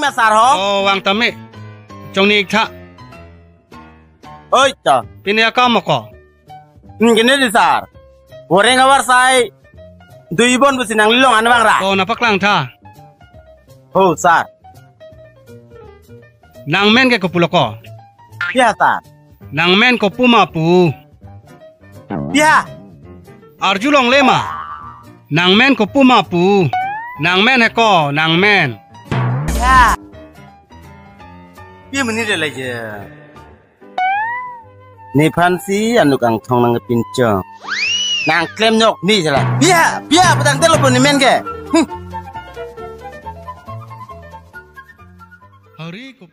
masar ho. Oh, wang tami. Jong ni ikta. Oi, cha. Pini aka moko. Gini di sar. Goreng awar sai. Dui bon busi nang lilong anu bang ra. Oh, napak lang ta. Oh, sar. Nang men ke kopulo ko. Ya, sar. Nang men ko pumapu. Ya. Arjulong lema. Nang men ko pumapu. Nang men heko, nang men. Ya. Dia menit lagi. Ni pansi anu kang thong nang pinco. Nang klaim nyok ni salah. Biar petang telepon ni men ke. Hari ko